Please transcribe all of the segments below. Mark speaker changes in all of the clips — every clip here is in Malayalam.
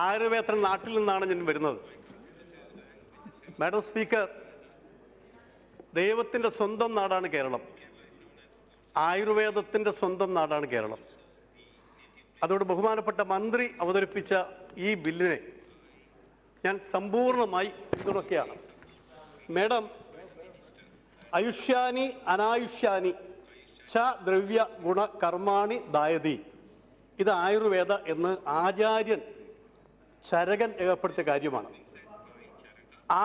Speaker 1: ആയുർവേദ നാട്ടിൽ നിന്നാണ് ഞാൻ വരുന്നത്. മാഡം സ്പീക്കർ, ദൈവത്തിൻ്റെ സ്വന്തം നാടാണ് കേരളം. ആയുർവേദത്തിൻ്റെ സ്വന്തം നാടാണ് കേരളം. അതോട് ബഹുമാനപ്പെട്ട മന്ത്രി അവതരിപ്പിച്ച ഈ ബില്ലിനെ ഞാൻ സമ്പൂർണ്ണമായി പിന്തുണയ്ക്കുകയാണ്. മാഡം, ആയുഷ്യാനി അനായുഷ്യാനി ച ദ്രവ്യ ഗുണ കർമാണി ദായതി, ഇത് ആയുർവേദ എന്ന് ആചാര്യൻ ചരകൻ രേഖപ്പെടുത്തിയ കാര്യമാണ്.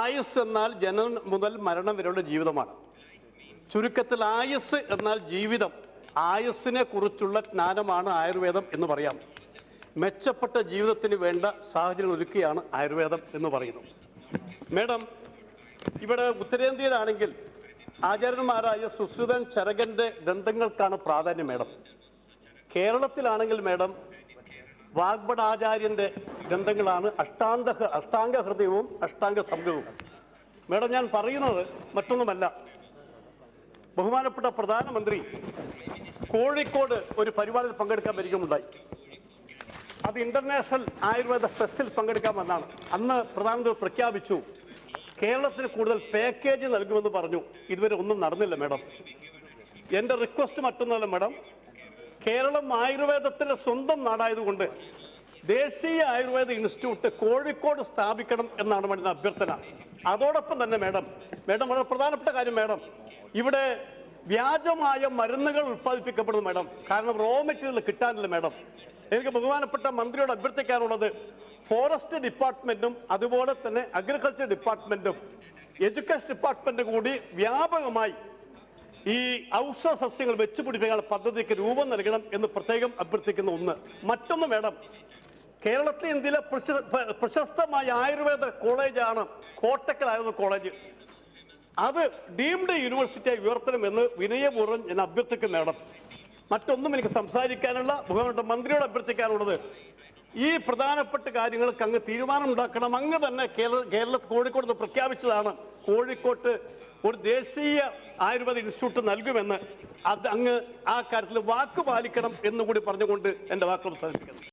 Speaker 1: ആയുസ് എന്നാൽ ജനനം മുതൽ മരണം വരെയുള്ള ജീവിതമാണ്. ചുരുക്കത്തിൽ ആയുസ് എന്നാൽ ജീവിതം. ആയുസ്സിനെ കുറിച്ചുള്ള ജ്ഞാനമാണ് ആയുർവേദം എന്ന് പറയാം. മെച്ചപ്പെട്ട ജീവിതത്തിന് വേണ്ട സാഹചര്യം ഒരുക്കുകയാണ് ആയുർവേദം എന്ന് പറയുന്നു. മാഡം, ഇവിടെ ഉത്തരേന്ത്യയിലാണെങ്കിൽ ആചാര്യന്മാരായ സുശ്രുതൻ ചരകന്റെ ഗ്രന്ഥങ്ങൾക്കാണ് പ്രാധാന്യം. മാഡം, കേരളത്തിലാണെങ്കിൽ മാഡം വാഗ്ഭടാചാര്യന്റെ ഗ്രന്ഥങ്ങളാണ് അഷ്ടാംഗ ഹൃദയവും അഷ്ടാംഗ സംഘവും. മാഡം, ഞാൻ പറയുന്നത് മറ്റൊന്നുമല്ല. ബഹുമാനപ്പെട്ട പ്രധാനമന്ത്രി കോഴിക്കോട് ഒരു പരിപാടിയിൽ പങ്കെടുക്കാൻ പരിചയമുണ്ടായി. അത് ഇന്റർനാഷണൽ ആയുർവേദ ഫെസ്റ്റിൽ പങ്കെടുക്കാൻ വന്നാണ്. അന്ന് പ്രധാനമന്ത്രി പ്രഖ്യാപിച്ചു കേരളത്തിന് കൂടുതൽ പാക്കേജ് നൽകുമെന്ന് പറഞ്ഞു. ഇതുവരെ ഒന്നും നടന്നില്ല. മാഡം, എൻ്റെ റിക്വസ്റ്റ് മറ്റൊന്നുമല്ല. മാഡം, കേരളം ആയുർവേദത്തിൻ്റെ സ്വന്തം നാടായതുകൊണ്ട് ദേശീയ ആയുർവേദ ഇൻസ്റ്റിറ്റ്യൂട്ട് കോഴിക്കോട് സ്ഥാപിക്കണം എന്നാണ് വേണ്ട അഭ്യർത്ഥന. അതോടൊപ്പം തന്നെ മാഡം വളരെ പ്രധാനപ്പെട്ട കാര്യം, മാഡം, ഇവിടെ വ്യാജമായ മരുന്നുകൾ ഉത്പാദിപ്പിക്കപ്പെടുന്നു. മാഡം, കാരണം റോ മെറ്റീരിയൽ കിട്ടാനില്ല. മാഡം, എനിക്ക് ബഹുമാനപ്പെട്ട മന്ത്രിയോട് അഭ്യർത്ഥിക്കാനുള്ളത് ഫോറസ്റ്റ് ഡിപ്പാർട്ട്മെന്റും അതുപോലെ തന്നെ അഗ്രികൾച്ചർ ഡിപ്പാർട്ട്മെന്റും എഡ്യൂക്കേഷൻ ഡിപ്പാർട്ട്മെന്റും കൂടി വ്യാപകമായി ഈ ഔഷധ സസ്യങ്ങൾ വെച്ചുപിടിപ്പിക്കാനുള്ള പദ്ധതിക്ക് രൂപം നൽകണം എന്ന് പ്രത്യേകം അഭ്യർത്ഥിക്കുന്ന ഒന്ന്. മറ്റൊന്ന് മാഡം, കേരളത്തിലെ ഇന്ത്യയിലെ പ്രശസ്തമായ ആയുർവേദ കോളേജാണ് കോട്ടക്കൽ ആയുർവേദ കോളേജ്. അത് ഡീംഡ് യൂണിവേഴ്സിറ്റിയായി ഉയർത്തണമെന്ന് വിനയപൂർവ്വം ഞാൻ അഭ്യർത്ഥിക്കുന്നു. മാഡം, മറ്റൊന്നും എനിക്ക് സംസാരിക്കാനുള്ള ബഹുമാനപ്പെട്ട മന്ത്രിയോട് അഭ്യർത്ഥിക്കാനുള്ളത് ഈ പ്രധാനപ്പെട്ട കാര്യങ്ങൾക്ക് അങ്ങ് തീരുമാനമുണ്ടാക്കണം. അങ്ങ് തന്നെ കോഴിക്കോട് പ്രഖ്യാപിച്ചതാണ് കോഴിക്കോട്ട് ഒരു ദേശീയ ആയുർവേദ ഇൻസ്റ്റിറ്റ്യൂട്ട് നൽകുമെന്ന്. അത് അങ്ങ് ആ കാര്യത്തിൽ വാക്ക് പാലിക്കണം എന്നുകൂടി പറഞ്ഞുകൊണ്ട് എൻ്റെ വാക്കുകൾ അവസാനിപ്പിക്കുന്നു.